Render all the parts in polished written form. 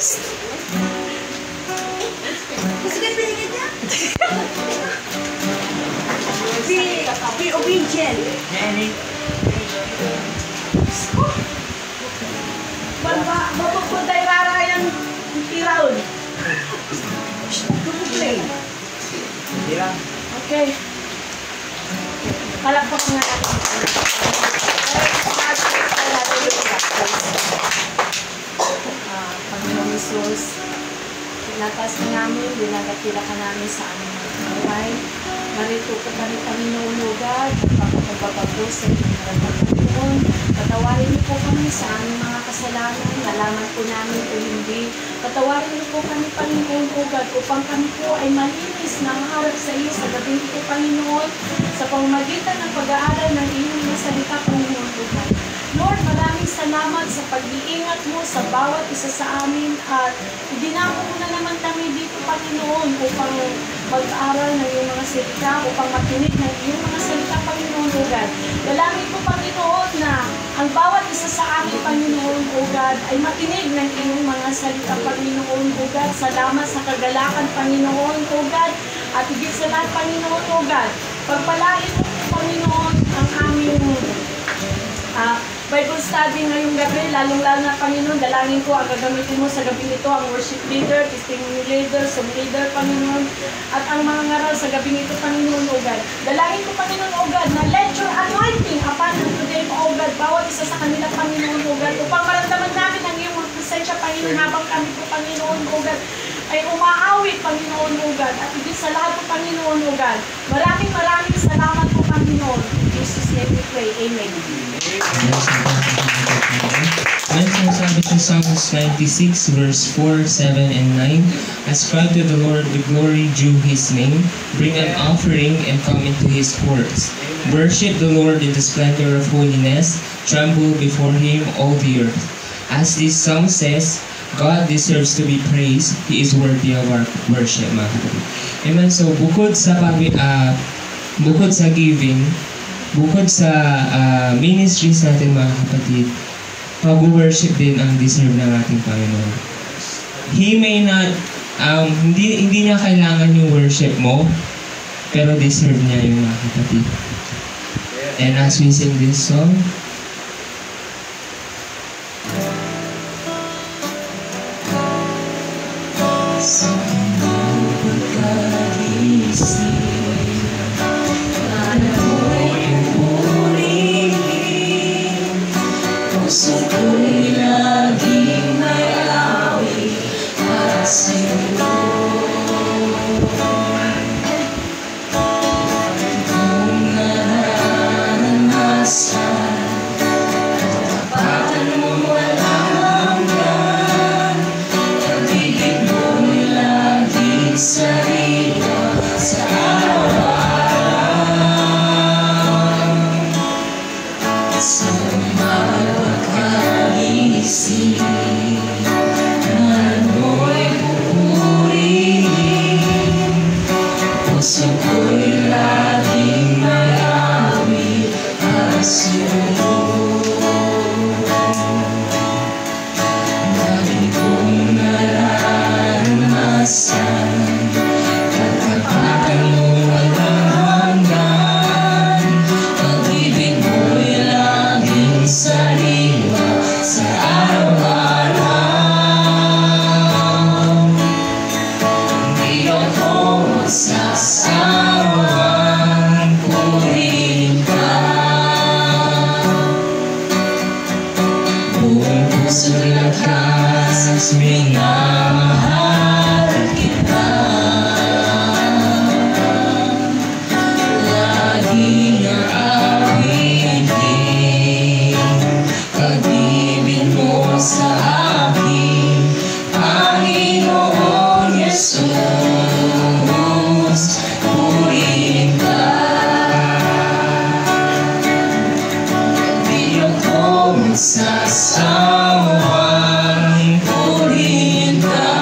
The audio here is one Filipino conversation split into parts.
Kasi ka pinigit niya? Be obedient. Jenny. Mapupunta irara yung tiraon. Play. Tira. Okay. Palakpak nga natin. Panginoong Jesus, pinatas ka namin, dinagakila ka namin sa aming mga buhay. Narito ka kami, Panginoon, Lugad, pagpapagpapagos sa inyong harapan, Panginoon. Patawarin niyo po kami sa aming mga kasalanan, nalaman po namin o hindi. Patawarin niyo po kami, Panginoon, Lugad, upang kami po ay malinis na harap sa iyo sa gabing ito, Panginoon, sa pamamagitan ng pag-aaral ng iyong mga salita, Panginoon, Lugad. Lord, maraming salamat sa pag-iingat mo sa bawat isa sa amin at idinako mo na naman kami dito, Panginoon, upang mag-aaral ng iyong mga salita, upang makinig ng iyong mga salita, Panginoon, O God. Dalangin ko, Panginoon, na ang bawat isa sa amin, Panginoon, O God, ay makinig ng iyong mga salita, Panginoon, O God. Salamat sa kagalakan, Panginoon, O God. At higit sa lahat, Panginoon, O God, pagpalain mo, Panginoon, ang aming Bible study ngayong gabi, lalong-lalo na, Panginoon, dalangin ko ang gagamitin mo sa gabi ito, ang worship leader, testimony leader, song leader, Panginoon, at ang mga ngaral sa gabi ito, Panginoon, O God. Dalangin ko, Panginoon, O God, na let your anointing upon today, O God, bawat isa sa kanila, Panginoon, O God, upang maramdaman namin ang iyong presensya, Panginoon, habang kami po, Panginoon, O God, ay umaawit, Panginoon, O God, at higit sa lahat po, Panginoon, O God. Maraming salamat po, Panginoon. In Jesus' name we pray. Amen. Ayon sa sabi sa Psalms 96 verse 4, 7, and 9, ascribe to the Lord the glory due His name, bring an offering and come into His courts. Worship the Lord in the splendor of holiness, tremble before Him all the earth. As this song says, God deserves to be praised. He is worthy of our worship, mga kapatid. Amen. So, bukod sa giving, bukod sa ministries natin, mga kapatid, pag-worship din ang deserve ng ating Panginoon. He may not, hindi niya kailangan yung worship mo, pero deserve niya yung mga kapatid. And as we sing this song, Sasawang purihin ka.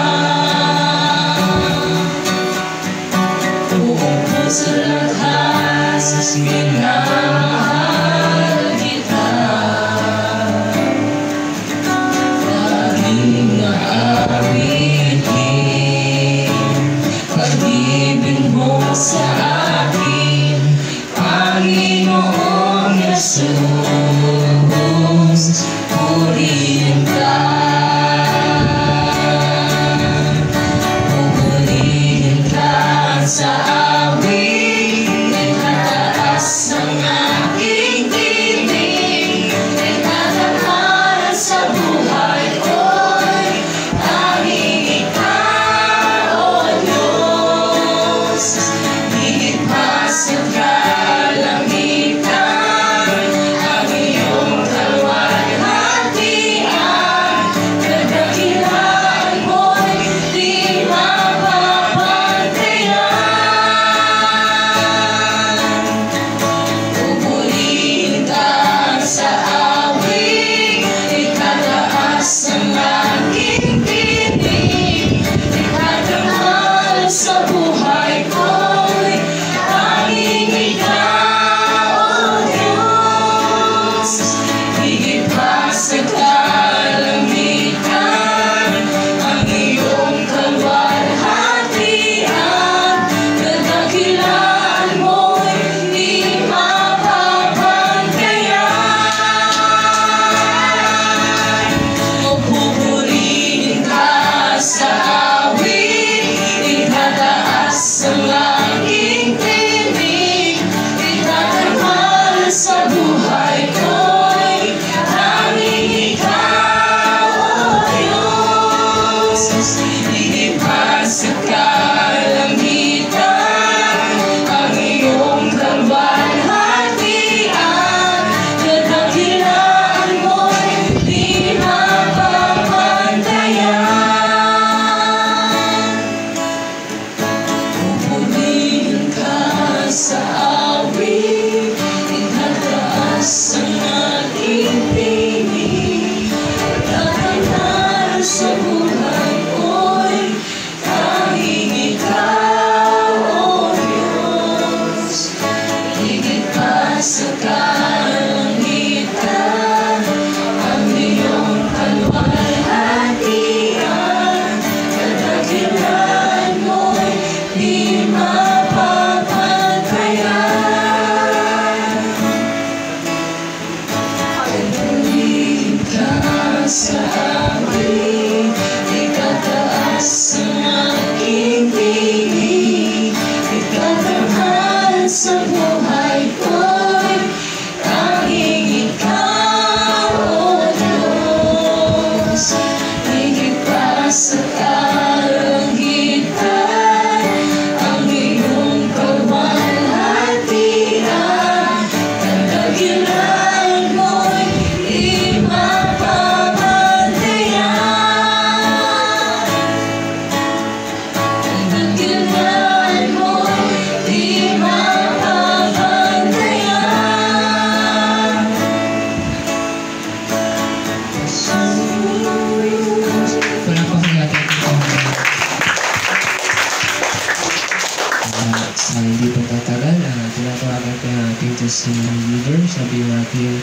testimony leader. Sabi natin,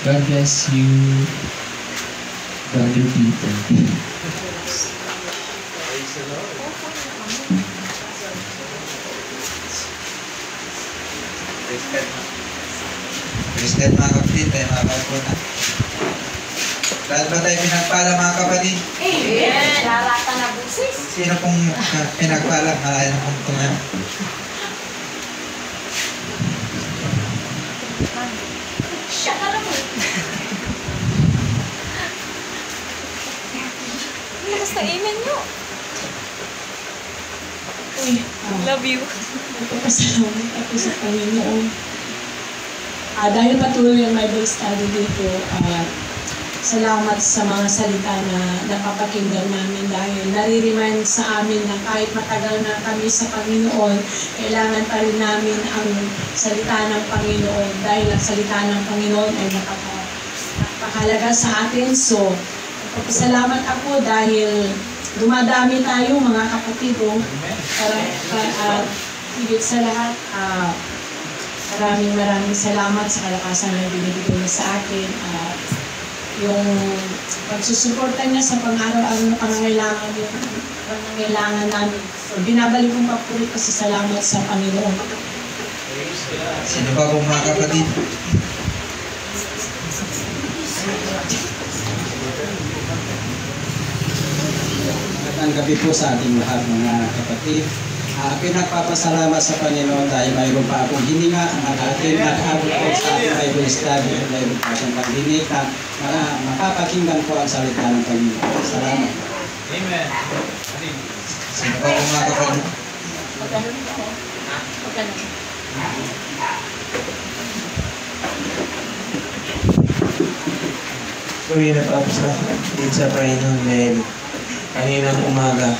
God bless you, brother Peter. Praise God mga kapatid, tayo mga kapatid. Lahat ba tayo pinagpala mga kapatid? Amen! Darata na busis. Sino pong pinagpala? Malayan na pong tumayo. Siya ka lang. Basta amen nyo. Uy, Love you. nagpapasalamat ako sa Panginoon. Dahil patuloy ang Bible study dito, salamat sa mga salita na napapakinggan namin dahil nare-remind sa amin na kahit matagal na kami sa Panginoon, kailangan pa rin namin ang salita ng Panginoon dahil ang salita ng Panginoon ay napakahalaga sa atin. So, nagpapasalamat ako dahil dumadami tayo mga kapatid. At higit sa lahat, maraming salamat sa kalakasan na binibigay niya sa akin. Yung pagsusuporta niya sa pang-araw-araw na pangangailangan namin. So, binabalik kong papuri ko sa salamat sa Panginoon. Sino pa pong mga kapatid? Magandang gabi po sa ating lahat mga kapatid. Pinagpapasalamat sa Panginoon dahil mayroon pa akong hininga ang ating nag-abot po sa ating Bible study at mayroon pa siyang pagdinig na makapakinggan po ang salita ng Panginoon. Salamat. Amen. Sino pa pong mga kapatid? Magkano ako? Magkano? Gawin na papasalamat din sa Panginoon dahil kaninang umaga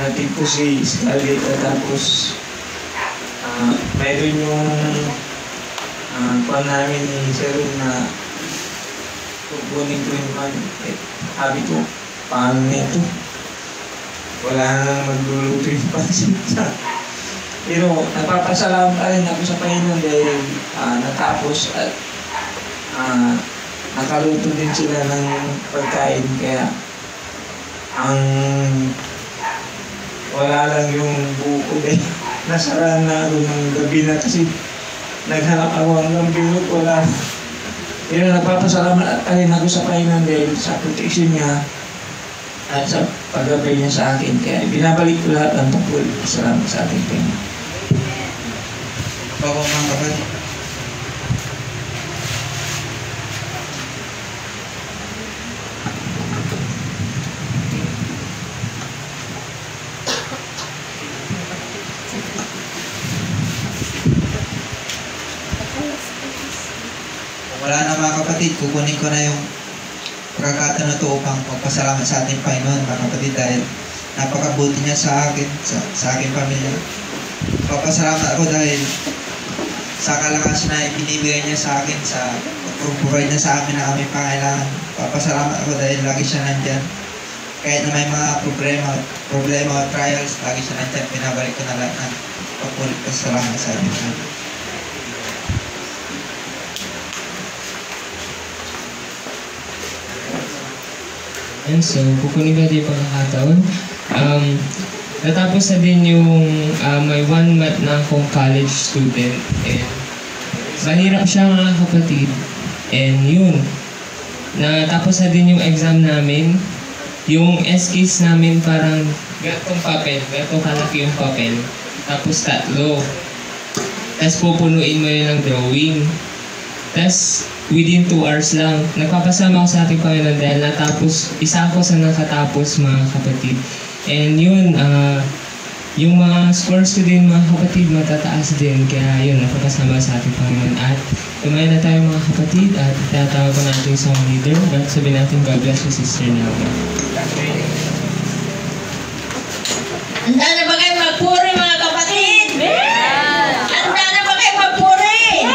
natin po si Scarlett at tapos mayroon yung kuha namin ni Sir na kukunin ko yung man. Sabi ko, paano nito? Wala nang magluluto yung pansin. Pero nagpapasalamat pa rin ako sa Panginoon dahil natapos at nakaluto din sila ng pagkain kaya ang wala lang yung buko dahil nasaraan na ako ng gabi na kasi naghanap ako hanggang binut wala. Pero nagpapasalamat at rin ako sa Panginoon dahil sa protection niya at sa paggabay niya sa akin kaya binabalik ko lahat ng tungkol. Salamat sa ating Panginoon. Pa pong mga kapatid? Wala na mga kapatid, kukunin ko na yung pagkakataon na ito upang magpasalamat sa ating Panginoon mga kapatid dahil napakabuti niya sa akin, sa aking pamilya. Papasalamat ako dahil sa kalakasan na ibinibigay niya sa akin, sa pag-provide niya sa amin ang aming pangailangan. Papasalamat ako dahil lagi siya nandyan. Kahit na may mga problema o trials, lagi siya nandyan. Pinabalik ko na lahat ng pagpasalamat sa ating Panginoon. And so, kukunin ko din yung pagkakataon. Natapos na din yung may 1 month na akong college student. And mahirap siya mga kapatid. And yun, natapos na din yung exam namin. Yung eskis namin parang gatong papel, gatong kalaki yung papel. Tapos 3. Tapos pupunuin mo yun ng drawing. Tapos within 2 hours lang, nagpapasama ako sa ating Panginoon dahil natapos, isa ako sa nakatapos mga kapatid. And yun, yung mga scores ko din mga kapatid, matataas din. Kaya yun, napapasama sa ating Panginoon. At tumayo na tayo mga kapatid at tatawag ko natin sa leader. At sabihin natin, God bless you, Sister Naga. Handa na ba kayo magpuri mga kapatid? Handa na ba kayo magpuri?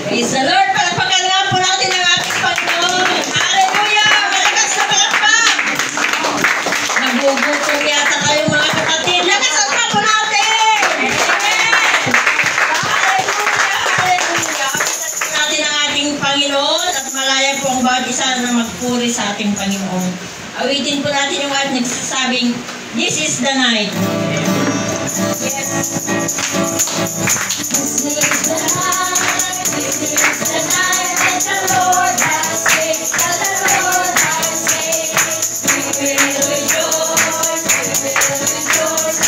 Praise the Lord! Palakpakan lang po natin ang ating Panginoon. Hallelujah! Malakas na palakpak! Nagugutom yata kayo mga kapatid. Lakas ang po natin! Amen! Hallelujah! sa ating Panginoon. Awitin po natin yung at nagsasabing, this is the night. Yes. This is the night, this is the night that the Lord has made, that the Lord has made. We will rejoice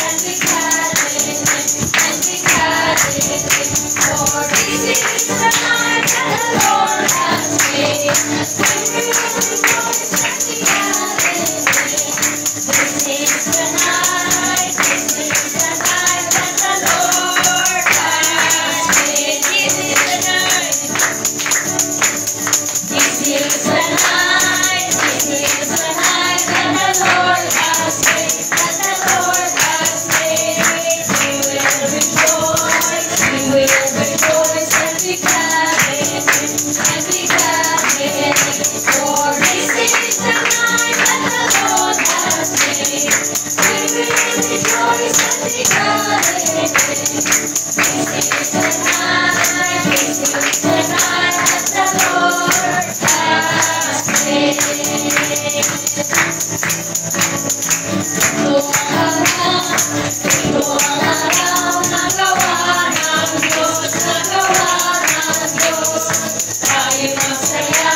and be glad in it, and be glad in it. For this is the night that the Lord has made. We will rejoice and be glad in it. This is the night, this is the night that the Lord has made. This is the night. This is the night, this is the night that the Lord has made, that the Lord has made. We will rejoice and be glad in it, and be glad in it. For this is the night that the Lord has made. We will rejoice and be glad in it. This is the night, this is the night that the Lord has made. Ito ang araw na gawa ng Diyos, na gawa ng Diyos. Tayo magsaya,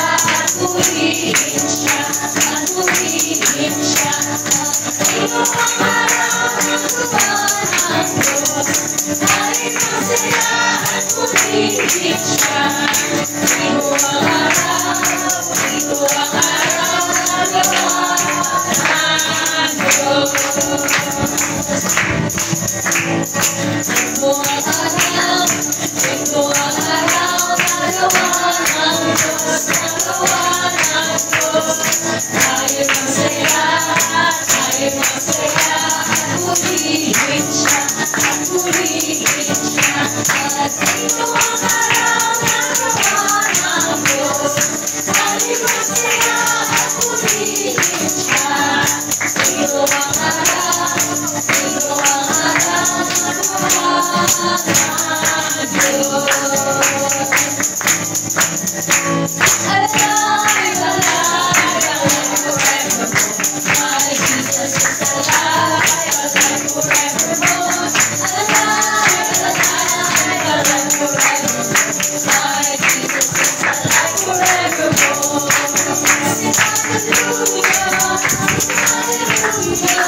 at purihin siya, at purihin siya. Ito ang araw na gawa ng Diyos. Tayo magsaya, at purihin siya. Ito ang araw na gawa ng Diyos. Ito ang araw na gawa ng Diyos, na gawa ng Diyos. Tayo magsaya, at purihin siya, at purihin siya. At ito ang araw na gawa ng Diyos. Tayo magsaya, at purihin siya. Ito ang araw na gawa ng Diyos. Alive, alive, alive forevermore. My Jesus is alive, alive forevermore. Alive, alive, alive forevermore. My Jesus is alive forevermore. Sing hallelujah, sing hallelujah.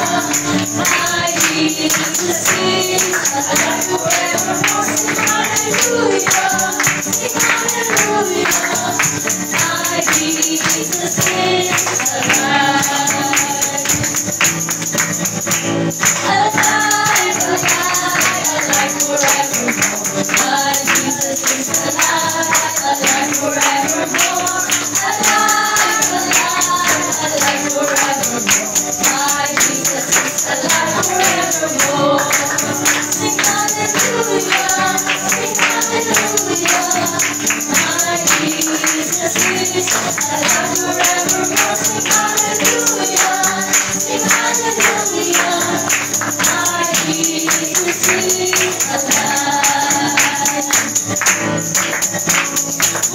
My Jesus is alive forevermore. Sing hallelujah, sing hallelujah. My Jesus is alive. Alive, alive, alive forevermore. My Jesus is alive, alive forevermore. Alive, alive, alive forevermore. My Jesus is alive forevermore. Sing hallelujah, sing hallelujah. My Jesus is alive forevermore. Sing hallelujah, sing hallelujah. My Jesus is alive.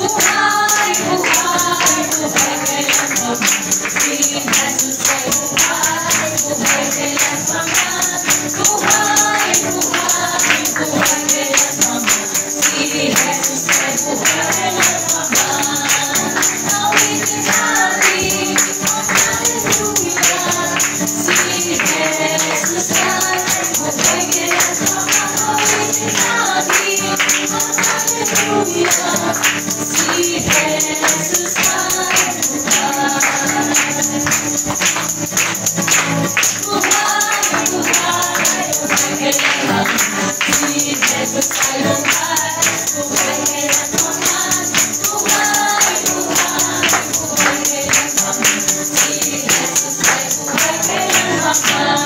Buhay, buhay, buhay kailan pa man. Si Jesus ay buhay, buhay kailan pa man. Buhay, buhay, buhay kailan pa man. Si Jesus ay buhay kailan pa man. Awitin natin ang hallelujah. Si Jesus ay buhay kailan pa man. Awitin natin ang hallelujah. Si Jesus ay buhay. Buhay, buhay, buhay kailan pa man. Si Jesus ay buhay, buhay kailan pa man. Buhay, buhay, buhay kailan pa man. Si Jesus ay buhay kailan pa man.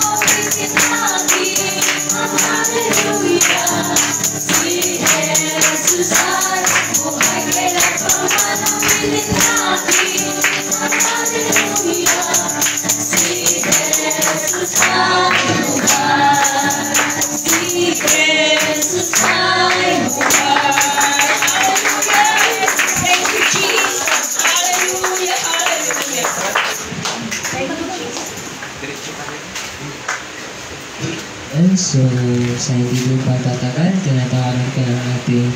Awitin natin ang hallelujah. Si Jesus ay buhay kailan pa man. Awitin natin ang hallelujah. Si Jesus ay buhay. Si Jesus ay buhay. Hallelujah. Thank you, Jesus. Ayan, so sa hindi ko pa tatagal, tinatawagan ko ng ating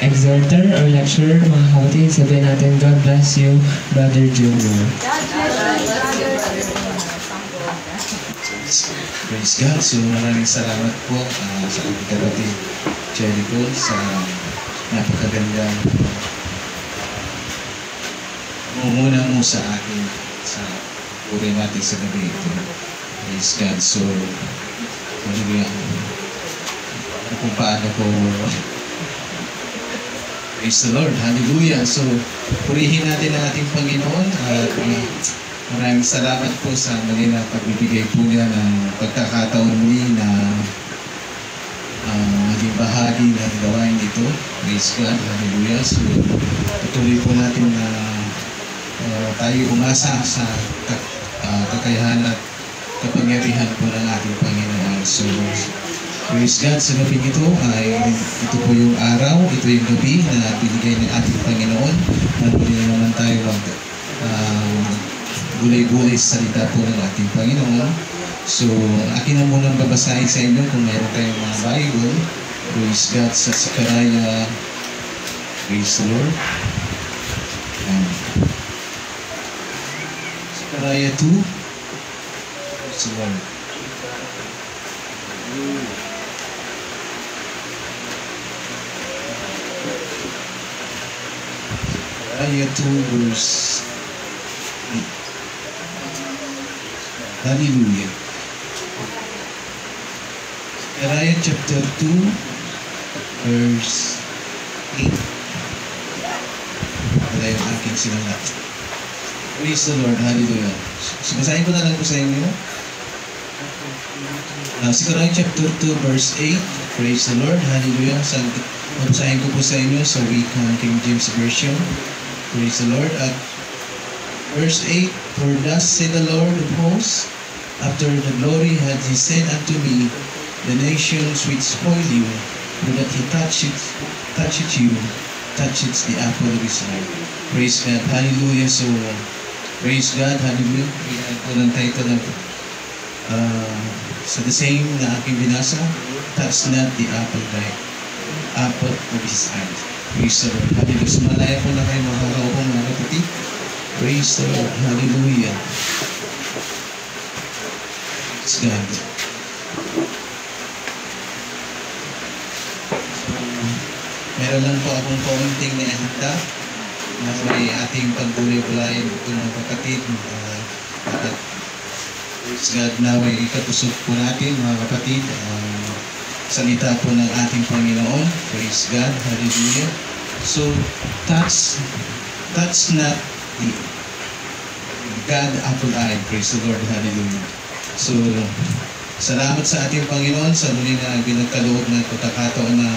exhorter or lecturer, mga kapatid. Sabihin natin, God bless you, Brother Junior. Praise God. So maraming salamat po sa ating kapatid Jericho sa napakagandang mumuna mo sa akin sa puri natin sa gabi ito. Praise God. So hallelujah. Kung paano ko praise the Lord. Hallelujah. So purihin natin ang ating Panginoon at maraming salamat po sa muli na pagbibigay po niya ng pagkakataon muli na maging bahagi ng gawain ito. Praise God. Hallelujah. So, tutuloy po natin na tayo umasa sa kakayahan at kapangyarihan po ng ating Panginoon. So, praise God. Sa gabi ito ay ito po yung araw, ito yung gabi na binigay ng ating Panginoon. Muli na naman tayo gulay-gulay sa salita po ng ating Panginoon. So, akin na munang babasahin sa inyo kung mayroon kayong mga Bible. Praise God sa Zechariah. Praise the Lord. Zechariah 2. Praise the Lord. Zechariah 2 verse 8. Hallelujah. Zechariah chapter 2, verse 8. Wala yung aking sinulat. Praise the Lord. Hallelujah. So, basahin ko na lang po sa inyo. Zechariah chapter 2, verse 8. Praise the Lord. Hallelujah. Basahin ko po sa inyo sa Wiccan King James Version. Praise the Lord. At verse 8, For thus said the Lord of hosts, after the glory had he said unto me, the nations which spoil you, for that he toucheth you, toucheth the apple of his eye. Praise God. Hallelujah. So, praise God. Hallelujah. Bigyan ko ng title ng sa the same na aking binasa, touch not the apple of his eye. Praise the Lord. Hallelujah. Sumalaya po na kayo mga kaupang mga kapatid. Praise the Lord. Hallelujah. Praise God. Meron lang po akong kaunting naihanda na may ating pagbulay-bulayan po mga kapatid. Praise God. Naway ikatusok po natin mga kapatid. Salita po ng ating Panginoon. Praise God. Hallelujah. So, touch not the God apple eye. Praise the Lord. Hallelujah. So, salamat sa ating Panginoon sa muli na binagkaloob na pagkakataon na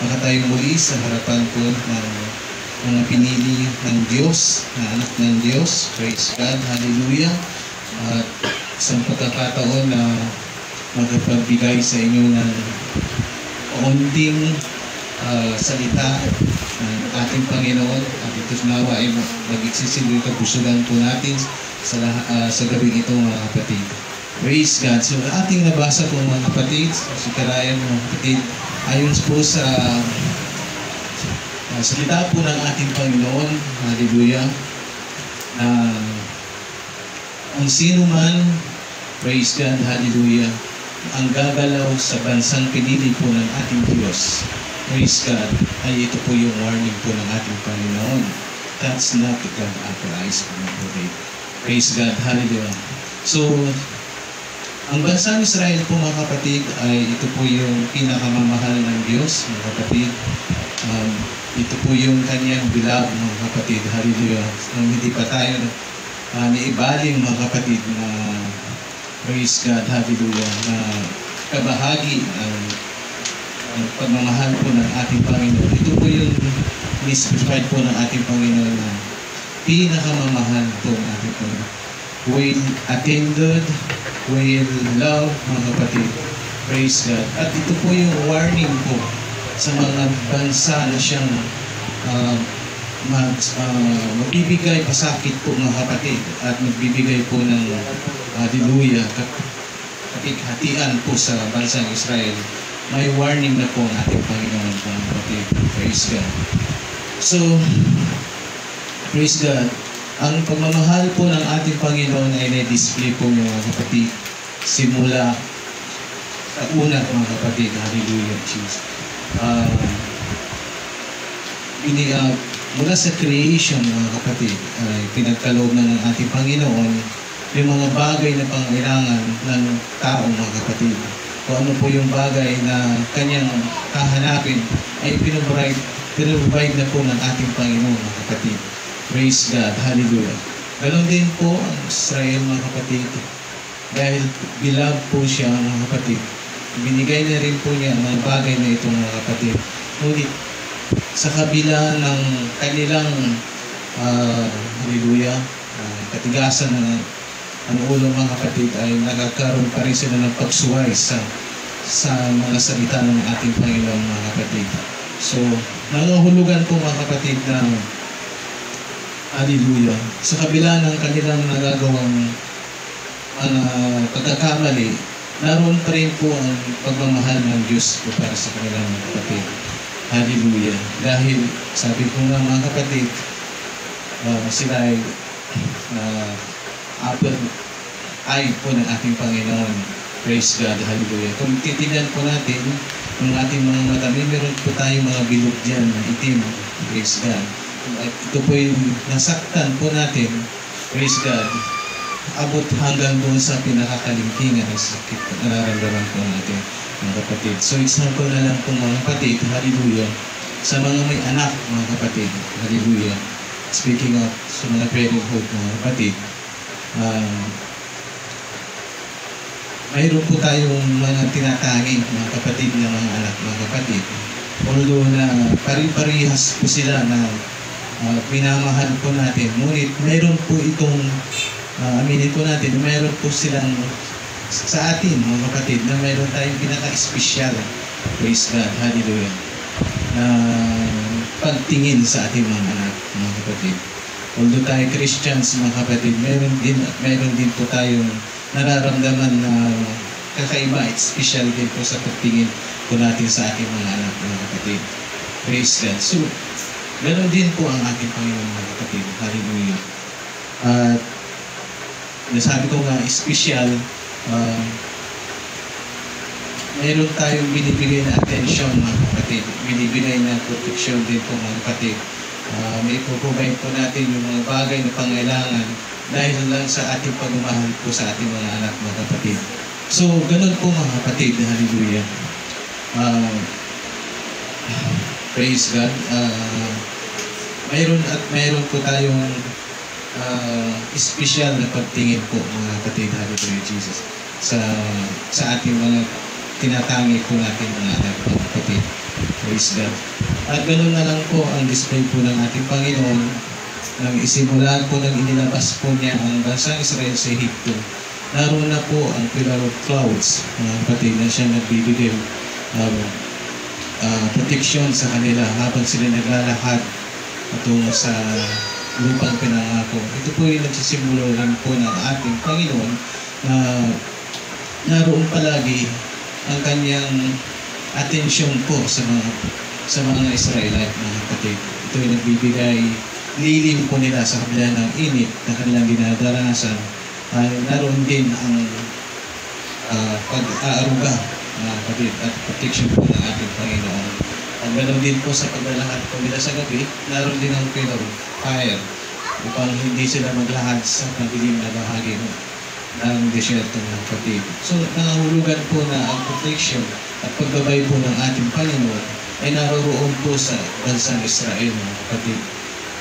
makatayo muli sa harapan po ng mga pinili ng Diyos, na anak ng Diyos. Praise God. Hallelujah. At isang pagkakataon na magapagbigay sa inyo ng kaunting salita ng ating Panginoon at ito nawa ay mag-iksisilbi kapusugan po natin sa gabi ito mga kapatid. Praise God. So ating nabasa po mga kapatid, si Karayan mga kapatid, ayon po sa salita po ng ating Panginoon, hallelujah, na kung sino man, praise God, hallelujah, ang gagalaw sa bansang pinili po ng ating Diyos, praise God, ay ito po yung warning po ng ating Panginoon. That's not the God apple eyes. Praise God, hallelujah. So, ang bansang Israel po mga kapatid ay ito po yung pinakamamahal ng Diyos mga kapatid. Ito po yung kanyang bilab mga kapatid, hallelujah. Nung hindi pa tayo naibaling mga kapatid na praise God, hallelujah, na kabahagi ang pagmamahal po ng ating Panginoon. Ito po yung ni-specify po ng ating Panginoon na pinakamamahal po ng ating Panginoon. Well attended, well love, mga kapatid. Praise God. At ito po yung warning po sa mga bansa na siyang magbibigay pasakit po mga kapatid at magbibigay po ng hallelujah, kapighatian po sa bansang Israel, may warning na po ang ating Panginoon mga kapatid. Praise God. So, praise God. Ang pagmamahal po ng ating Panginoon ay na-display po mga kapatid simula sa una mga kapatid. Hallelujah, Jesus. Mula sa creation mga kapatid, ay pinagkaloob na ng ating Panginoon yung mga bagay na pangailangan ng tao mga kapatid. Kung ano po yung bagay na kanyang hahanapin ay pinrovide na po ng ating Panginoon mga kapatid. Praise God. Hallelujah. Ganon din po ang Israel mga kapatid. Dahil beloved po siya mga kapatid. Binigay na rin po niya ang mga bagay na ito mga kapatid. Ngunit sa kabila ng kanilang hallelujah, katigasan ng ang ulo mga kapatid ay nagkakaroon pa rin sila ng pagsuway sa mga salita ng ating Panginoon mga kapatid. So, nangahulugan po mga kapatid na hallelujah, sa kabila ng kanilang nagagawang pagkakamali, naroon pa rin po ang pagmamahal ng Diyos po para sa kanilang mga kapatid. Hallelujah. Dahil sabi ko nga mga kapatid, sila ay apple eye po ng ating Panginoon. Praise God. Hallelujah. Kung titignan po natin ng ating mga mata, meron po tayong mga bilog dyan na itim. Praise God. At ito po yung nasaktan po natin. Praise God. Abot hanggang doon sa pinakakalingkingan ng sakit na nararamdaman po natin mga kapatid. So example na lang po mga kapatid, hallelujah, sa mga may anak mga kapatid, hallelujah. Speaking of sa mga parenthood mga kapatid, mayroon po tayong mga tinatanging mga kapatid na mga anak mga kapatid. Although na pari-parihas po sila na pinamahal po natin, ngunit mayroon po itong aminin po natin, mayroon po silang sa atin mga kapatid na mayroon tayong pinaka-espesyal, praise God, hallelujah, na pagtingin sa ating mga anak mga kapatid. Although tayo Christians mga kapatid, mayroon din po tayong nararamdaman na kakaiba, special din po sa pagtingin po natin sa ating mga anak mga kapatid. Praise God. So, ganoon din po ang ating Panginoon mga kapatid. Hallelujah. At nasabi ko nga, special, mayroon tayong binibigay na attention mga kapatid. Binibigay na protection din po mga kapatid. May ipoprovide po natin yung mga bagay na pangailangan dahil lang sa ating pagmamahal po sa ating mga anak mga kapatid. So, ganun po mga kapatid. Hallelujah. Praise God. Mayroon po tayong special na pagtingin po mga kapatid. Hallelujah, Jesus. Sa ating mga tinatangi po natin mga anak mga kapatid. Praise God. At ganoon na lang po ang display po ng ating Panginoon nang isimula po nang inilabas po niya ang bansang Israel sa Ehipto. Naroon na po ang pillar of clouds mga kapatid na siya nagbibigay protection sa kanila habang sila naglalakad patungo sa lupang pinangako. Ito po yung nagsisimbolo rin po ng ating Panginoon na naroon palagi ang kanyang atensyon po sa mga Israelite mga kapatid. Ito yung nagbibigay lilim po nila sa kabila ng init na kanilang dinadarasan. Naroon din ang pag-aaruga mga kapatid at protection po ng ating Panginoon. At ganoon din po sa paglalakad po nila sa gabi, naroon din ang pillar of fire upang hindi sila maglahad sa madilim na bahagi ng desierto mga kapatid. So nangahulugan po na ang protection at paggabay po ng ating Panginoon ay naroroon po sa bansang Israel mga kapatid.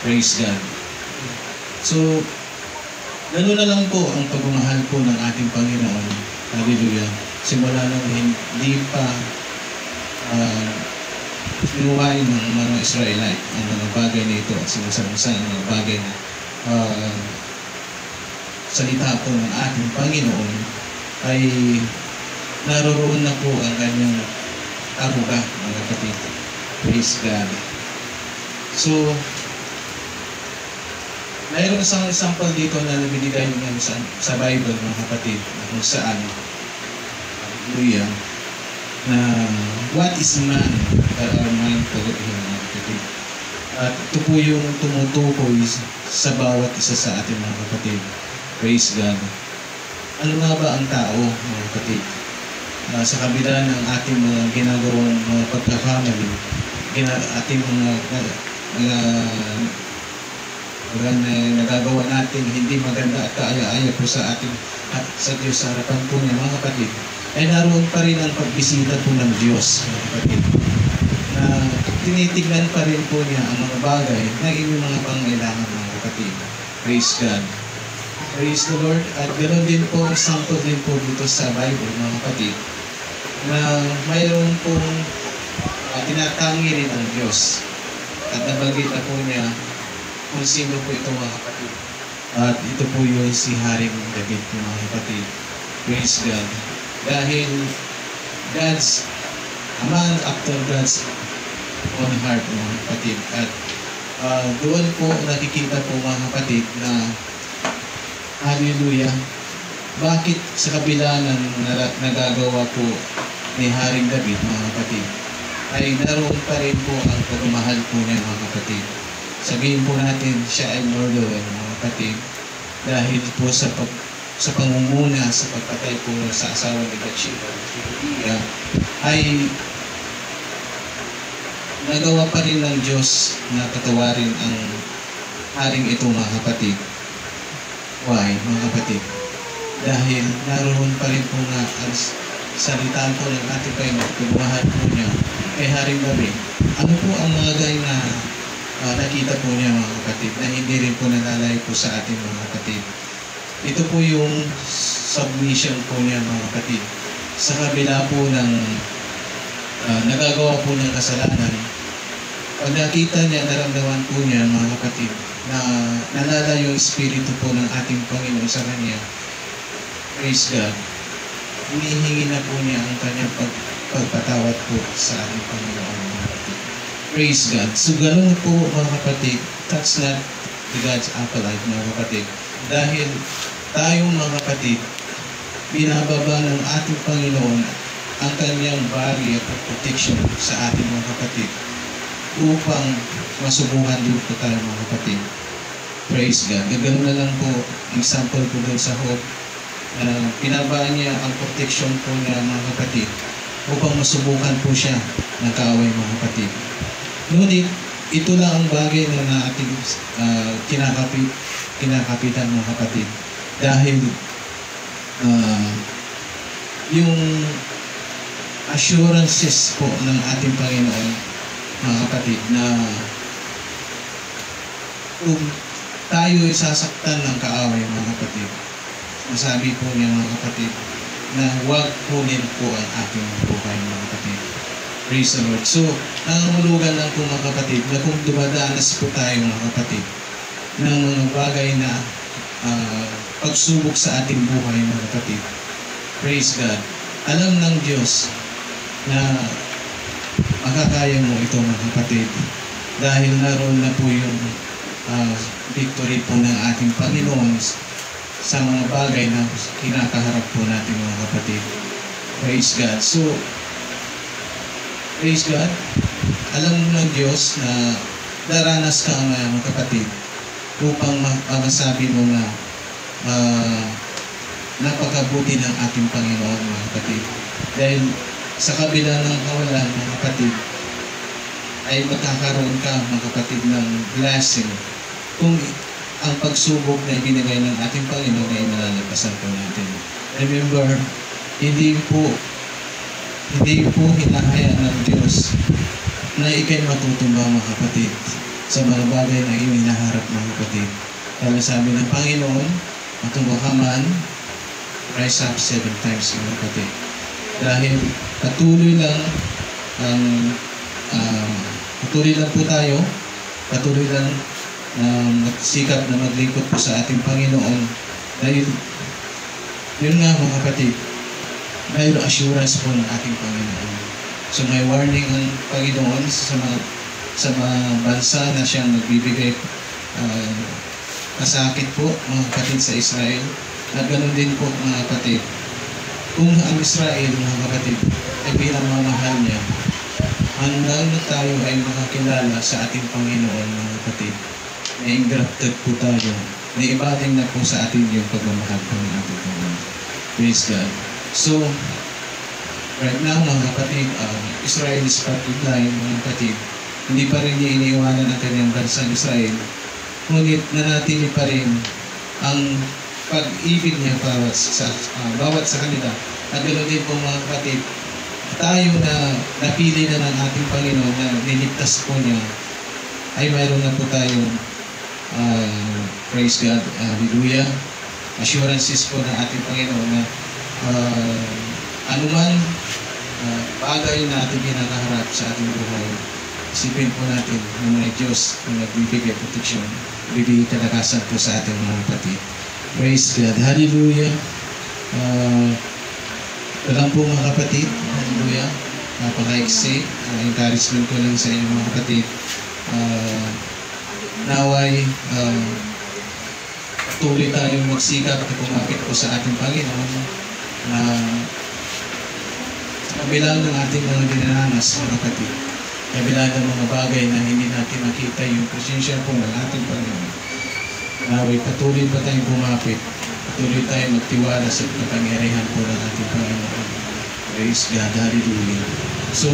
Praise God. So, gano'n na lang po ang pagmamahal po ng ating Panginoon. Hallelujah. Simula nang hindi pa sinuwain ng mga Israelite ang mga bagay na ito at sinasabasa ang mga bagay na salita po ng ating Panginoon ay naroroon na po ang kanyang aruga mga kapatid. Praise God. So, mayroon isang example dito na nabinigay niya sa Bible mga kapatid kung saan hallelujah, na what is man that our mind cannot heal. At ito po yung tumutukoy sa bawat isa sa ating mga kapatid. Praise God. Ano nga ba ang tao, mga kapatid? Sa kabila ng ating mga ginagawang mga pagkakamali, ating mga nagagawa natin hindi maganda at kaaya-aya po sa ating at sa Diyos sa harapan po niya, mga kapatid, ay naroon pa rin ang pagbisita po ng Diyos, mga kapatid, na tinitignan pa rin po niya ang mga bagay na inyong mga pangailangan, mga kapatid. Praise God. Praise the Lord. At ganoon din po, sample din po dito sa Bible, mga kapatid, na mayroon pong tinatangi rin ang Diyos. At nabanggit na po niya kung sino po ito, mga kapatid. At ito po yung si Haring David po, mga kapatid. Praise God. Dahil God's, a man after God's own heart, mga kapatid. At doon po nakikita po, mga kapatid, na hallelujah, bakit sa kabila ng nagagawa po ni Haring David, mga kapatid, ay naroon pa rin po ang pagmamahal po niya, mga kapatid. Sabihin po natin, siya ay murderer, mga kapatid, dahil po sa pangunguna, sa pagpatay po sa asawa ni Bathsheba, ay nagawa pa rin ng Diyos na patawarin ang haring ito, mga kapatid. Why, mga kapatid? Dahil naroon pa rin po nga ang salitaan po ng ating Panginoon, pagmamahal po niya kay Haring David. Ano po ang mga bagay na nakita po niya, mga kapatid, na hindi rin po nalalay po sa ating mga kapatid? Ito po yung submission po niya, mga kapatid. Sa kabila po ng nagagawa po ng kasalanan, pag nakita niya, naramdaman po niya, mga kapatid, na nalala yung espiritu po ng ating Panginoon sa kanya, praise God, hinihingi na po niya ang kanyang pagpatawad po sa ating Panginoon, mga kapatid. Praise God. So, ganun po, mga kapatid, that's not the God's appetite, mga kapatid. Dahil tayong mga kapatid, binababa ng ating Panginoon ang kanyang barrier at protection sa ating mga kapatid upang masubukan din po tayo, mga kapatid. Praise God. Ganun na lang po, example po doon sa Hope, pinabaan niya ang protection po niya, mga kapatid, upang masubukan po siya ng kaaway, mga kapatid. Ngunit, ito lang ang bagay na ating kinakapitan, mga kapatid. Dahil yung assurances po ng ating Panginoon, mga kapatid, na kung tayo ay sasaktan ng kaaway, mga kapatid, masabi po niya, mga kapatid, na huwag kunin po ang ating buhay, mga kapatid. Praise the Lord. So, nangangulugan lang po, mga kapatid, na kung dumadanas po tayo, mga kapatid, ng mga bagay na pagsubok sa ating buhay, mga kapatid, praise God, alam ng Diyos na makakaya mo ito, mga kapatid, dahil naroon na po yung victory po ng ating Panginoon sa mga bagay na kinakaharap po natin, mga kapatid. Praise God. So, praise God, alam ng Diyos na daranas ka, mga kapatid, upang masabi mo na napakabuti ng ating Panginoon, mga kapatid. Dahil sa kabila ng kawalan, mga kapatid, ay magkakaroon ka, mga kapatid, ng blessing kung ang pagsubok na ibinigay ng ating Panginoon ay malalagpasan po natin. Remember, hindi po hinahayaan ng Diyos na ikay matutumba, mga kapatid, sa mga bagay na iyong hinaharap, mga kapatid. Kaya sabi ng Panginoon, matumba ka man, rise up 7 times, mga kapatid. Dahil patuloy lang po tayo, patuloy lang magsikap na maglingkod po sa ating Panginoon. Dahil yun nga, mga kapatid, mayroong assurance po ng ating Panginoon. So may warning ang Panginoon sa mga bansa na siyang nagbibigay masakit po, mga kapatid, sa Israel. At ganoon din po, mga kapatid, kung ang Israel, mga kapatid, ay pinamamahal niya, hanggang na tayo ay makakilala sa ating Panginoon, mga kapatid, na engrafted po tayo, na ibating na po sa atin yung pagmamahal po ng ating Panginoon. Praise God. So, right now, mga kapatid, Israel is parted line, mga kapatid. Hindi pa rin niya iniiwanan ang kanyang bansang Israel, ngunit nanatili pa rin ang pag-ibig niya bawat sa kanila. At ganoon din po, mga kapatid, tayo na napili na ng ating Panginoon na niligtas po niya, ay mayroon na po tayong praise God, hallelujah, assurances po ng ating Panginoon na anuman bagay na ating kinakaharap sa ating buhay, isipin po natin na may Diyos na nagbibigay proteksyon, bibigay kalakasan po sa ating mga kapatid. Praise God, hallelujah. Alam po, mga kapatid, hallelujah, napaka-exit, encouragement ko lang sa inyo, mga kapatid. Naway tuloy tayong magsikap at kumapit po sa ating Panginoon na kabilang ng ating mga dinaranas, mga kapatid, kabilang ng mga bagay na hindi natin makita yung presensya po ng ating Panginoon. Naway patuloy pa tayong kumapit, patuloy tayong magtiwala sa kapangyarihan po ng ating Panginoon. Praise God, hallelujah. So,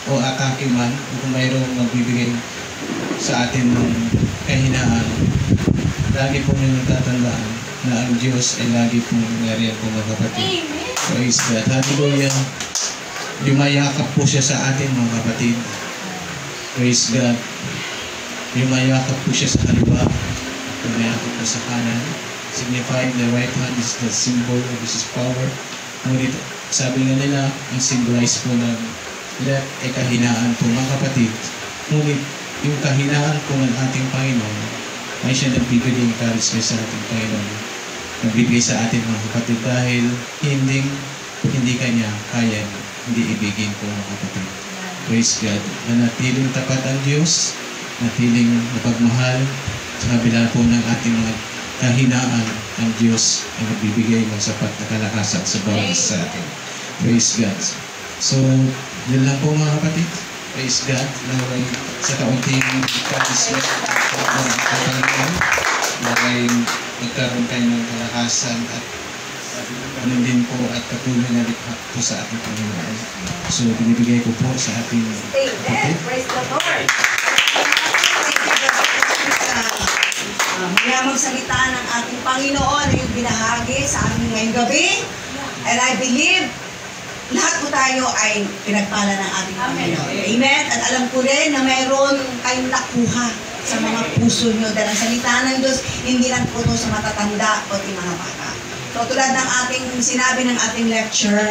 o atake man, kung mayroong magbibigay sa atin ng kahinaan, lagi po nyo natatandaan na ang Diyos ay lagi pong nariyan po, mga kapatid. Praise God, hallelujah. Yumayakap po siya sa atin, mga kapatid. Praise God. Yumayakap po siya sa kaliwa, yumayakap po sa kanan, signifying the right hand is the symbol of His power. Ngunit sabi nga nila, ang symbolize po ng lahat ay kahinaan po, mga kapatid. Ngunit yung kahinaan po ng ating Panginoon ay siya nagbibigay ng charisma sa ating Panginoon. Nagbibigay sa atin, mga kapatid, dahil hindi kanya kaya hindi ibigin po, mga kapatid. Praise God. Nanatiling tapat ang Diyos, natiling mapagmahal sa kabila po ng ating mga kahinaan. Ang Diyos ay magbibigay ng sapat na kalakasan sa bawat sa atin. Praise God. So, yun lang po, mga kapatid. Praise God. Naway sa kaunting charisma ng Panginoon, naway magkaroon kayo ng kalakasan at ano din po at patuloy na likhak po sa ating Panginoon. So, binibigay ko po sa ating kapatid. Praise the Lord. Mayamang salita ng ating Panginoon ay yung binahagi sa amin ngayong gabi. And I believe lahat po tayo ay pinagpala ng ating Panginoon. Amen? At alam ko rin na mayroon kayong nakuha sa mga puso nyo dahil ang salita ng Diyos hindi lang po sa matatanda o mga bata. So tulad ng ating sinabi ng ating lecture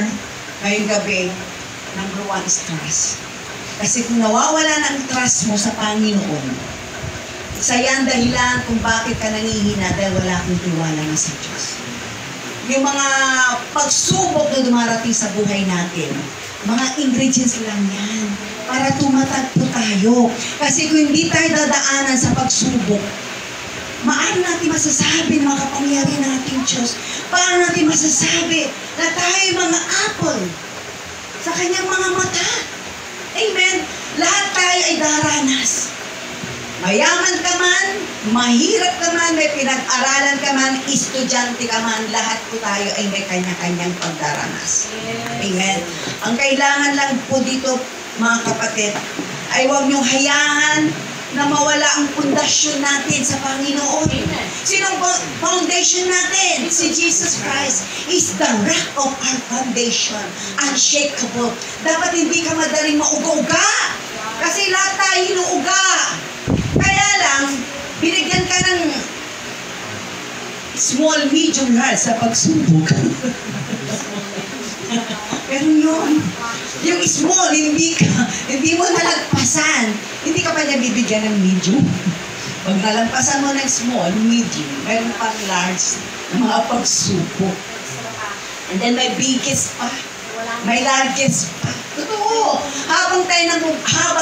ngayong gabi, number 1 is trust. Kasi kung nawawala ng trust mo sa Panginoon, isa yan dahilan kung bakit ka nangihina dahil wala kang tiwala na sa Diyos. Yung mga pagsubok na dumarating sa buhay natin, mga ingredients lang yan para tumatag po tayo. Kasi kung hindi tayo dadaanan sa pagsubok, maano natin masasabi ng mga kapangyarihan ng ating Diyos? Paano natin masasabi na tayo mga apple sa kanyang mga mata? Amen? Lahat tayo ay daranas. Mayaman ka man, mahirap ka man, may pinag-aralan ka man, estudyante ka man, lahat po tayo ay may kanya-kanyang pagdaranas. Amen. Ang kailangan lang po dito, mga kapatid, ay huwag niyong hayaan na mawala ang pundasyon natin sa Panginoon. Sinong foundation natin? Si Jesus Christ is the rock of our foundation. Unshakable. Dapat hindi ka madaling mauga-uga. Kasi lahat tayo hinuuga. Kaya lang, binigyan ka ng small, medium, large sa pagsubok. Pero yun, yung small, hindi mo nalagpasan. Hindi ka pa niya bibigyan ng medium. Pag nalampasan mo ng small, medium, mayroon pang large na mga pagsubok. And then may biggest pa, may largest pa. Totoo. Habang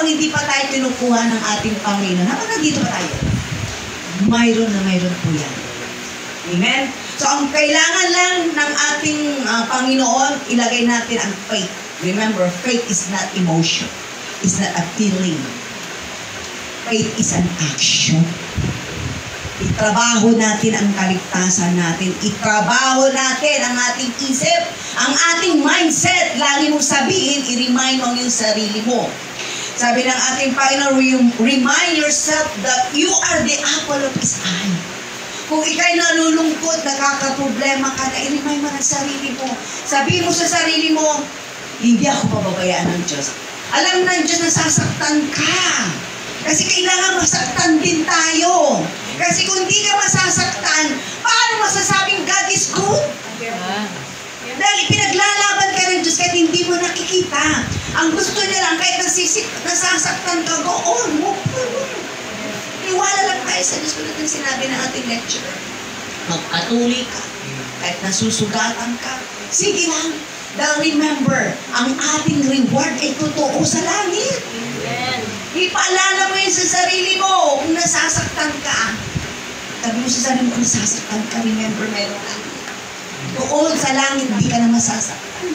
hindi pa tayo kinukuha ng ating Panginoon, habang nandito pa tayo, mayroon na mayroon po yan. Amen? So, ang kailangan lang ng ating Panginoon, ilagay natin ang faith. Remember, faith is not emotion. It's not a feeling. Faith is an action. Itrabaho natin ang kaligtasan natin. Itrabaho natin ang ating isip, ang ating mindset. Lagi mong sabihin, i-remind mo yung sarili mo. Sabi ng ating Panginoon, remind yourself that you are the apple of His eye. Kung ikay nalulungkot, nakakaproblema ka na, i-remind mo ng sarili mo. Sabihin mo sa sarili mo, hindi ako pababayaan ng Diyos. Alam ng Diyos na sasaktan ka. Kasi kailangan masaktan din tayo. Kasi kung hindi ka masasaktan, paano masasabing God is good? Dahil pinaglalaban ka ng Diyos kahit hindi mo nakikita. Ang gusto niya lang, kahit nasasaktan ka, go on, move on. Iwala lang tayo sa Diyos. Tulad ng sinabi ng ating lecturer. Magpatuloy ka. Kahit nasusugatan ka, sige lang. Dahil remember, ang ating reward ay totoo sa langit. Amen. Ipaalala mo yun sa sarili mo kung nasasaktan ka. Sabi mo sa sarili mo, kung nasasaktan ka, remember, meron lang. Doon sa langit, hindi ka na masasaktan.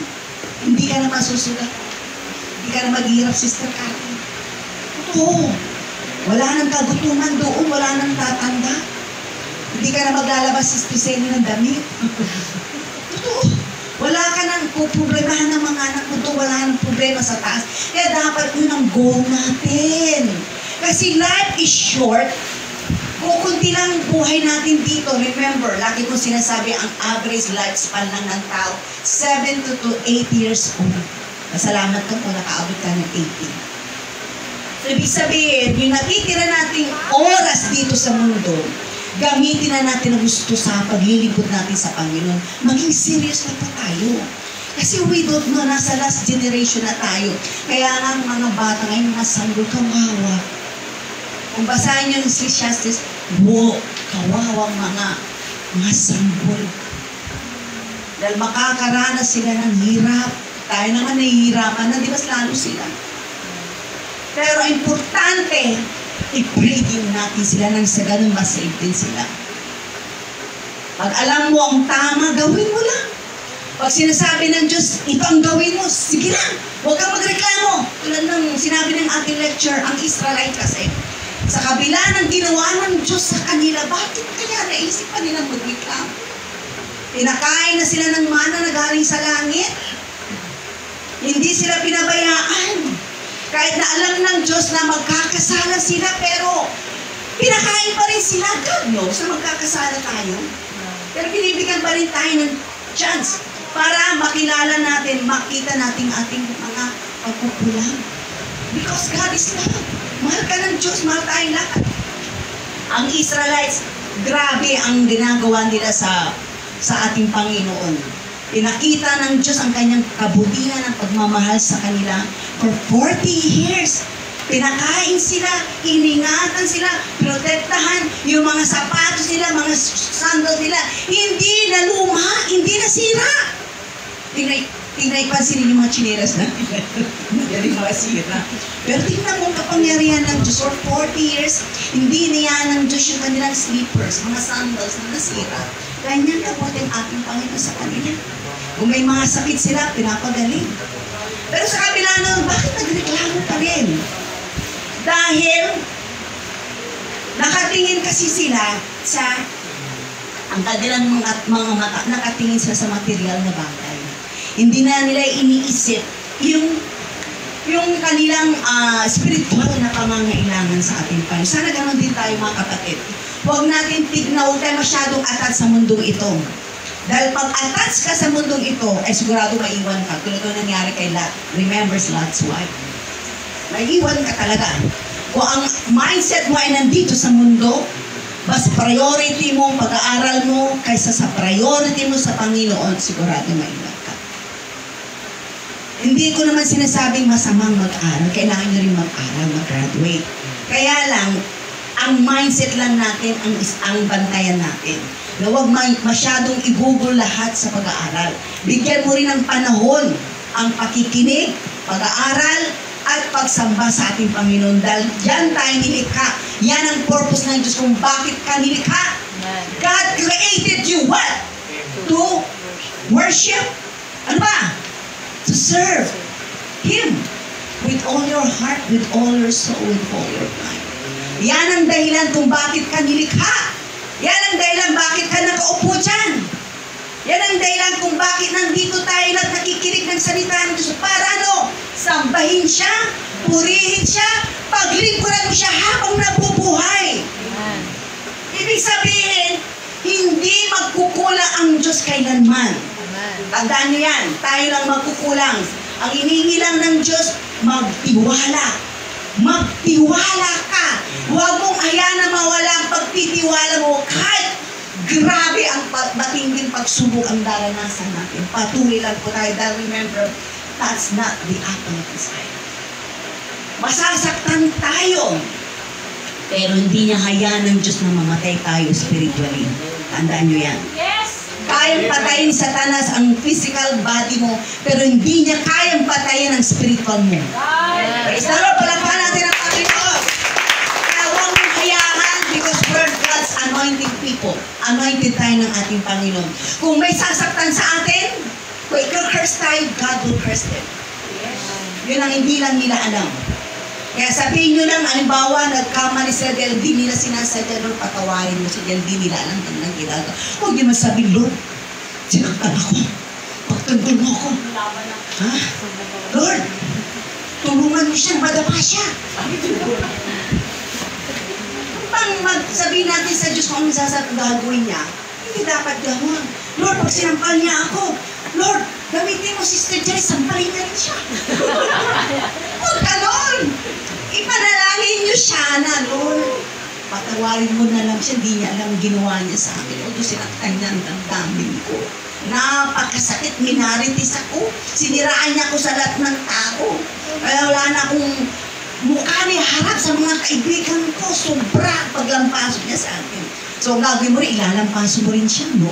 Hindi ka na masusugat. Hindi ka na maghihirap, Sister Cathy. Totoo. Wala nang kagutuman doon, wala nang tatanda. Hindi ka na maglalabas sa espiseno ng damit. Totoo. Wala ka nang puproblemahan ng mga anak mo doon, wala nang problema sa taas. Kaya dapat yun ang goal natin. Kasi life is short. Kung kunti lang buhay natin dito, remember, lagi kong sinasabi, ang average lifespan lang ng tao, 7 to 8 years old. Masalamat ka kung nakaabot ka ng 18. So, ibig sabihin, yung natitira nating oras dito sa mundo, gamitin na natin ang gusto sa paglilingkod natin sa Panginoon. Maging serious na pa tayo. Kasi we don't know, nasa last generation na tayo. Kaya nga ang mga bata ngayon, mga sanggol, kawawa. Kung basahin nyo ng Ecclesiastes, kawawang mga sanggol. Dahil makakaranas sila ng hirap. Tayo naman nahihirapan na, di ba lalo sila? Pero importante, i-pray din natin sila nang sa ganun masave din sila. Pag alam mo ang tama, gawin mo lang. Pag sinasabi ng Diyos, ito ang gawin mo, sige lang, huwag kang magreklamo. Tulad ng sinabi ng ating lecture, ang Israelite kasi, sa kabila ng ginawa ng Diyos sa kanila, bakit kaya naisip pa nilang magreklamo? Pinakain na sila ng mana na galing sa langit. Hindi sila pinabayaan. Kahit na alam ng Diyos na magkakasala sila, pero pinakain pa rin sila. God knows na magkakasala tayo. Pero binibigyan pa rin tayo ng chance para makilala natin, makita natin ating mga pagkukulang. Because God is love. Mahal ka ng Diyos, mahal tayong lahat. Ang Israelites, grabe ang ginagawa nila sa ating Panginoon. Pinakita ng Diyos ang kanyang kabutihan ng pagmamahal sa kanila for 40 years. Pinakain sila, iningatan sila, protektahan yung mga sapatos nila, mga sandals nila. Hindi na luma, hindi na sira. Tingnan ipansinin yung mga chineras na. Hindi mga sira. Pero tingnan mo kapangyarihan ng Diyos for 40 years, hindi niya ng Diyos yung kanilang slippers, mga sandals na nasira. Ganyan kabuti ang ating Panginoon sa kanila. Kung may mga sakit sila, pinapagaling. Pero sa kabila nun, bakit nagreklamo pa rin? Dahil nakatingin kasi sila sa ang kanilang mga mata, nakatingin sila sa material na bagay. Hindi na nila iniisip yung kanilang spiritual na pangangailangan sa ating Panginoon. Sana ganoon din tayo mga kapatid. Huwag natin huwag tayo masyadong atat sa mundong ito. Dahil pag attach ka sa mundong ito, ay sigurado maiwan ka. Tulad ng nangyari kay Lot. Remember Lot's wife. Maiwan ka talaga. Kung ang mindset mo ay nandito sa mundo, mas priority mo, pag-aaral mo, kaysa sa priority mo sa Panginoon, sigurado maiwan ka. Hindi ko naman sinasabing masamang mag-aral. Kailangan nyo rin mag-aral, mag-graduate. Kaya lang, ang mindset lang natin ang bantayan natin. Na huwag masyadong igugol lahat sa pag-aaral. Bigyan mo rin ng panahon ang pakikinig, pag-aaral, at pagsamba sa ating Panginoon. Dahil yan tayo nilikha. Yan ang purpose ng Diyos kung bakit ka nilikha. God created you what? To worship. Ano ba? To serve Him with all your heart, with all your soul, with all your mind. Yan ang dahilan kung bakit ka nilikha. Yan ang dahilan bakit ka nakaupo dyan. Yan ang dahilan kung bakit nandito tayo at nakikinig ng salita ng Diyos. Para ano? Sambahin siya, purihin siya, paglingkuran mo siya habang nabubuhay. Ibig sabihin, hindi magkukulang ang Diyos kailanman. Tandaan niyo yan, tayo lang magkukulang. Ang inihingi lang ng Diyos, magtiwala. Magtiwala ka. Huwag mong hayaan na mawala ang pagtitiwala mo. Kahit grabe ang matinding pagsubok ang daranasan natin. Patuloy lang po tayo. Dahil remember, that's not the apple of His eye. Masasaktan tayo. Pero hindi niya hayaan ng Diyos na mamatay tayo spiritually. Tandaan niyo yan. Yes! Kayang patayin Satanas ang physical body mo, pero hindi niya kayang patayin ang spiritual mo. Praise the Lord, palakpakan natin ang Panginoon. Kaya huwag mong hayaan because we're God's anointed people. Anointed tayo ng ating Panginoon. Kung may sasaktan sa atin, kung ika-curse tayo, God will curse them. Yun ang hindi lang nila alam. Kaya sabihin nyo lang, halimbawa, nagkamali sila dahil hindi nila sinasadya, Lord, patawarin mo siya, hindi nila alam kung nang ginagawa. Huwag nyo masabi, Lord, sinaktan ako. Pagtanggol mo ako. Ha? Lord, tulungan mo siya, madama siya. Pang magsabihin natin sa Diyos kung anong gagawin niya, hindi dapat gano'n. Lord, pag sinampal niya ako, Lord, gamitin mo Sister Jay, sampalin niya rin siya. Huwag gano'n. Ipanalangin niyo siya na, Lord, patawarin mo na lang siya, hindi niya alam ginawa niya sa akin. O doon sinaktan niya ang damdamin ko. Napakasakit, minaritis ako. Siniraan niya ako sa lahat ng tao. Kaya wala na akong mukha niya harap sa mga kaibigan ko. Sobra paglampaso niya sa akin. So, gagawin mo rin, ilalampaso mo rin siya, no?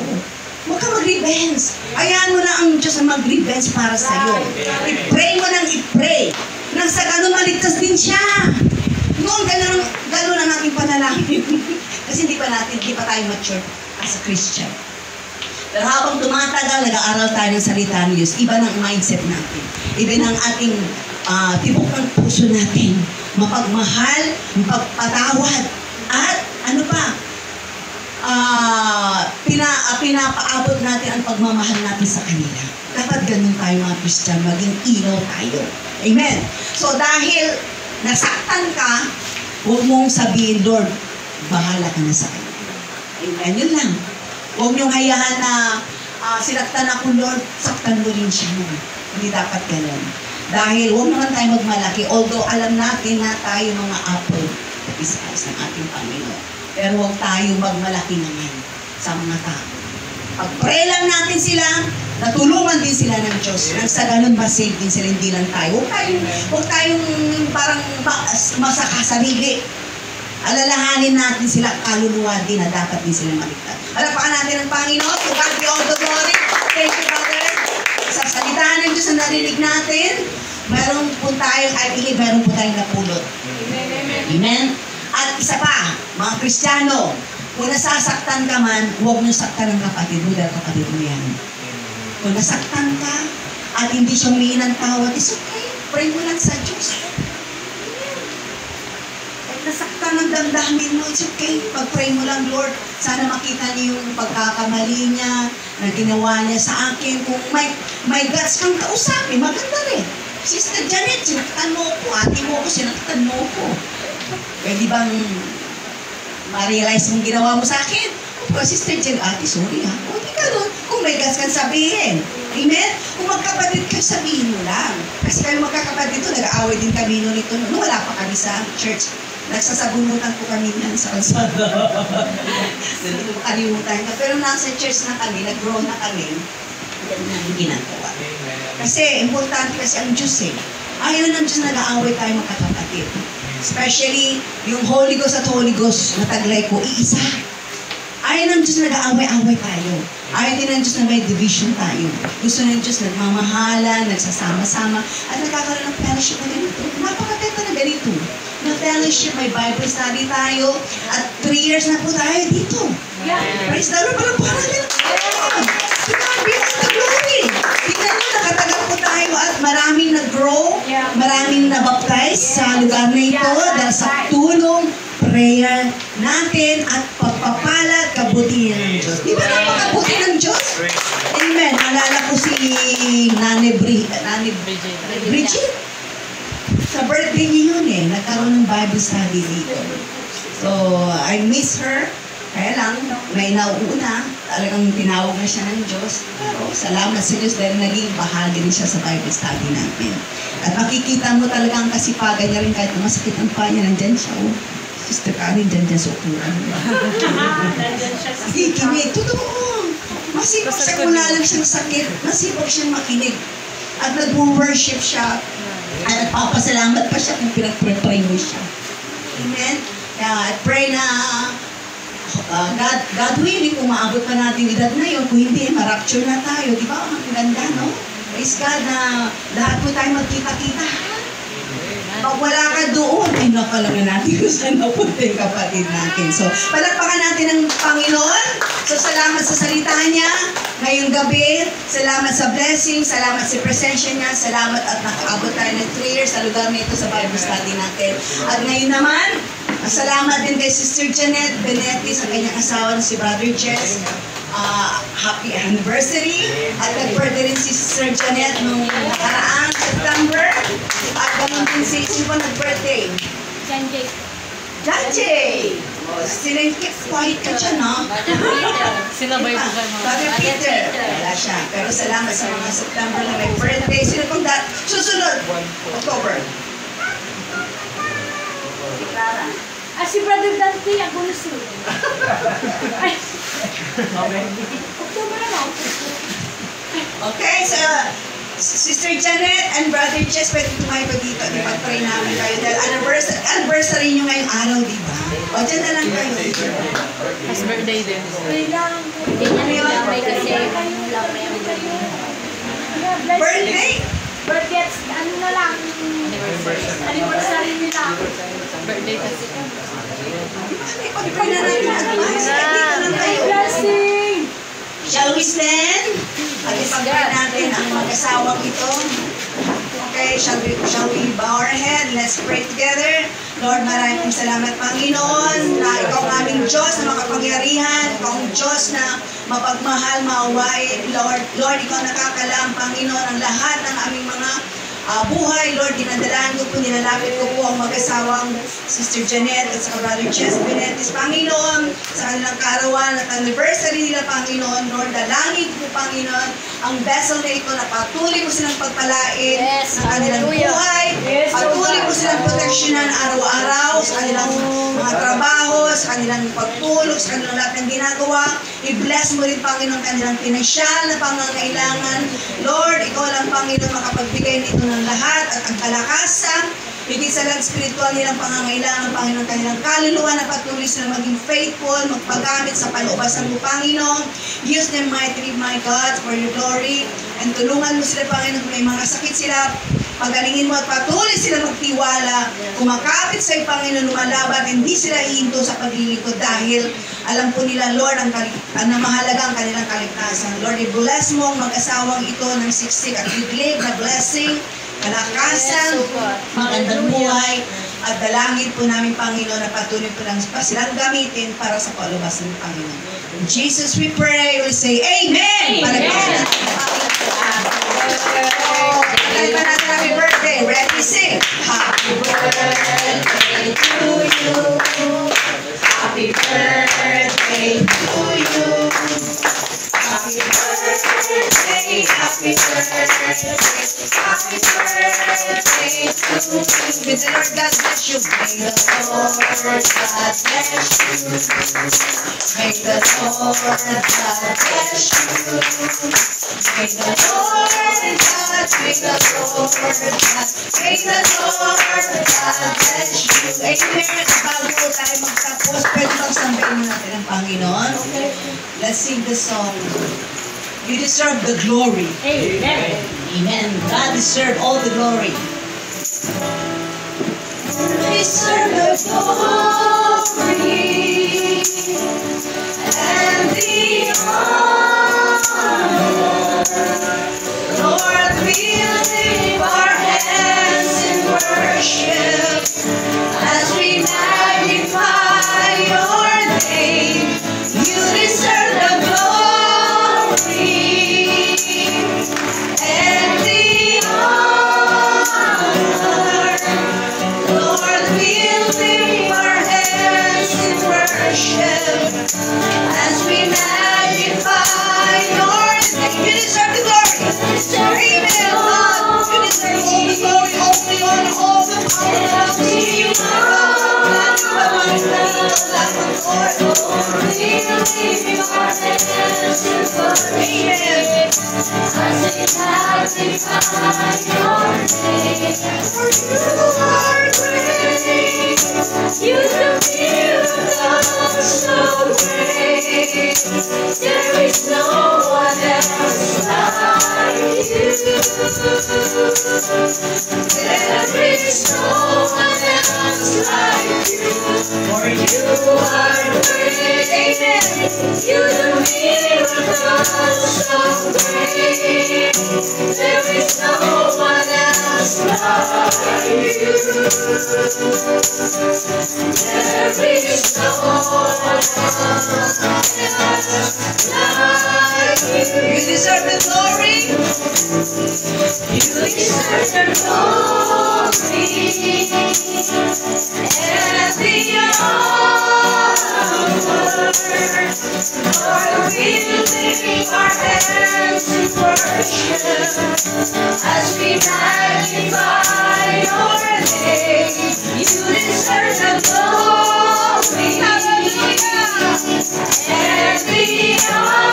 Huwag ka mag-revenge. Ayahan mo na ang Diyos na mag-revenge para sa'yo. I-pray mo nang i-pray. Nang sa ganun, maligtas din siya. Noon, ganun ang ating panalangin. Kasi hindi pa tayo mature as a Christian. Pero habang tumatagal, nag-aaral tayo ng salita ng Diyos, iba ng mindset natin. Iba ng ating tibok ng puso natin. Mapagmahal, mapagpatawad, at ano pa, pinapaabot natin ang pagmamahal natin sa kanila. Dapat ganun tayo mga Christian, maging ilaw tayo. Amen. So dahil nasaktan ka, huwag mong sabihin, Lord, bahala ka na sa kanila. Amen. Yun lang. Huwag niyong hayahan na sinaktan ako, Lord, saktan mo rin siya. Hindi dapat ganun. Dahil huwag naman tayo magmalaki, although alam natin na tayo mga apple is eyes ng ating Panginoon. Pero huwag tayo magmalaki naman sa mga tao. Pag-pray lang natin sila, natulungan din sila ng Diyos. Nang sa ganun, masave din sila, hindi lang tayo. Huwag tayong parang masakasarili. Alalahanin natin sila, kaluluwa din na dapat din sila maligtas. Alapakan natin ang Panginoon. To God be all the glory. Thank you, Father. Sa salitahan ng Diyos na narinig natin, meron po tayong, I believe, meron po tayong napulot. Amen? At isa pa, mga Kristiyano, kung nasasaktan ka man, huwag niyo saktan ng kapatid mo dahil kapatid mo yan. Kung nasaktan ka at hindi siya humingi ng tawad, it's okay. Pray mo lang sa Diyos. Kahit nasaktan ng damdamin mo, it's okay. Pag-pray mo lang, Lord, sana makita niyo yung pagkakamali niya na ginawa niya sa akin. Kung may guts kang kausapin, maganda rin. Sister Janet, sinaktan mo ako. Ate mo ako, sinaktan mo ako. Pwede bang ma-realize mong ginawa mo sa akin? O, Sister Jen, ate, sorry ha. O, di ka doon. Kung may gas kang sabihin. Amen? Kung magkapatid ka, sabihin mo lang. Kasi kami magkakapatid ito, nag-aaway din kami nito. Nung wala pa kami sa church, nagsasabunutan po kami yan sa kalsada. Hindi mo kalimutan ka. Pero nasa church na kami, nag-grow na kami. Yan na yung ginagawa. Kasi, importante kasi ang Diyos eh. Ayaw ng Diyos nag-aaway tayo magkakapatid. Especially, yung Holy Ghost at Holy Ghost na taglay ko, iisa. Ayaw ng Diyos nag-aaway-aaway tayo. Ayaw din ng Diyos na may division tayo. Gusto ng Diyos nagmamahalan, nagsasama-sama, at nagkakaroon ng fellowship na ganito. Napakaganda na ganito. Na fellowship, may Bible study tayo, at 3 years na po tayo dito. Praise the Lord, parang tayo at maraming nag-grow, maraming nabaptize sa lugar na ito dahil sa tulong, prayer natin at pagpapalat, kabutihan ng Diyos. Di ba napakabuti ng Diyos? Amen. Alala ko si Nani Bridget. Sa birthday niya yun nagkaroon ng Bible study dito. So, I miss her. Kaya lang, may nauuna, talagang tinawag na siya ng Diyos. Pero salamat sa Diyos dahil naging bahagi rin siya sa Bible study natin. At makikita mo talaga ang kasipagan niya rin kahit masakit ang paa niya, nandyan siya. Oh. Sister Karen, dyan sa upuan. Kikinig, totoo. Masipag siya kung lang siyang sakit. Masipag siyang makinig. At nag-worship siya. At nagpapasalamat pa siya kung pinag-pray mo siya. Amen? Kaya I pray na God willing, kung maabot pa natin edad na yun, kung hindi, ma-rapture na tayo. Di ba? Ang ganda, no? Praise God na lahat po tayo magkita-kita. Pag wala ka doon, ay nakalaman natin kung saan napunta yung kapatid natin. So, palakpakan natin ang Panginoon. So, salamat sa salita niya. Ngayong gabi, salamat sa blessing, salamat sa presensya niya, salamat at nakaabot tayo ng 3 years sa lugar nito sa Bible study natin. At ngayon naman, salamat din kay Sister Janet Benetti sa kanyang asawa na si Brother Jess. Happy anniversary. At nag-birthday rin si Sister Janet noong nakaraang September. At ganoon din si Sino nag-birthday? Jan J. Jan J. Sinengkip quiet ka dyan, no? Sinabay po kayo mga. Brother Peter. Wala siya. Pero salamat sa mga September na may birthday. Sino pong susunod? October. Si Clara. Si Brother Dante, ako na sunod. Ay. October na. Okay, so Sister Janet and Brother Jess, pwede tumayo pa dito. Di pag-pray namin kayo. Dahil anniversary nyo ngayong araw, di ba? O, dyan na lang kayo. Mas birthday din. Pray lang. Hindi niya may kasi Birthday? Birthday, ano na lang. Anniversary nila. Birthday kasi. Pag-pray na natin ang advice. Dito lang kayo. Blessing! Shall we stand? At ipag-pray natin ang mag-asawang ito. Okay, shall we bow our head? Let's pray together. Lord, maraming salamat, Panginoon, na ikaw ang aming Diyos na makapangyarihan, ikaw ang Diyos na mapagmahal, maawain. Lord, ikaw nakakalam, Panginoon, ang lahat ng aming mga buhay. Lord, dinadalaan ko po, nilalapit ko po ang mag-asawang Sister Janet at sa Brother Jess Benetis, Panginoon, sa kanilang karawan at anniversary nila, Panginoon. Lord, dalangin ko, Panginoon, ang vessel na ito na patuloy mo silang pagpalain sa kanilang buhay. Patuloy mo silang proteksyonan araw-araw sa kanilang mga trabaho, sa kanilang pagtulog, sa kanilang lahat ng ginagawa. I-bless mo rin, Panginoon, kanilang pinansyal na pangangailangan. Lord, ikaw lang, Panginoon, makapagbigay nito ng lahat at ang kalakasan. Higit sa lahat spiritual nilang pangangailangan, Panginoon, kanilang kaluluwa na patuloy sila maging faithful, magpagamit sa paloobasan mo, Panginoon. Use them mightily, my God, for your glory. And tulungan mo sila, Panginoon, kung may mga sakit sila, pagalingin mo at patuloy sila magtiwala, kumakapit sa iyo, Panginoon, lumalaban, hindi sila ihinto sa paglilingkod dahil alam po nila, Lord, ang mahalaga ang kanilang kaligtasan. Lord, i-bless mo ang mag-asawang ito ng siksik at liblib na blessing, kalakasan, magandang buhay, at dalangin po namin, Panginoon, na patuloy po lang silang gamitin para sa palubasan ng Panginoon. In Jesus we pray, we say, Amen! Amen! Tayo pa natin happy birthday. Ready, sing! Happy birthday to you. Happy birthday to you. Happy birthday, happy birthday, happy birthday to you. May the Lord God bless you. May the Lord God bless you. May the Lord God bless you. May the Lord God, may the Lord God, may the Lord God bless you. Amen. Bago tayo magtapos, pwede bang sambahin mo natin ang Panginoon? Let's sing the song. You deserve the glory. Amen. Amen. God deserves all the glory. You deserve the glory and the honor. Lord, we we lift our hands in worship as we magnify your name. You deserve the glory and the honor. Lord, we lift our hands in worship as we magnify your name. You deserve the glory. Amen, God. You deserve all the glory, all the honor, all the power belongs to you, my God. God, you are wonderful, that one, Lord. We lift our hands in worship as we magnify your name. For you are great. You do miracles so great. There is no one else like you. There is no one else like you. For you are great. Amen. You do miracles so great. There is no one else like you. There is no one else like you. You deserve the glory. You deserve the glory and the honor. Lord, we lift our hands in worship as we magnify your name. You deserve the glory and the honor.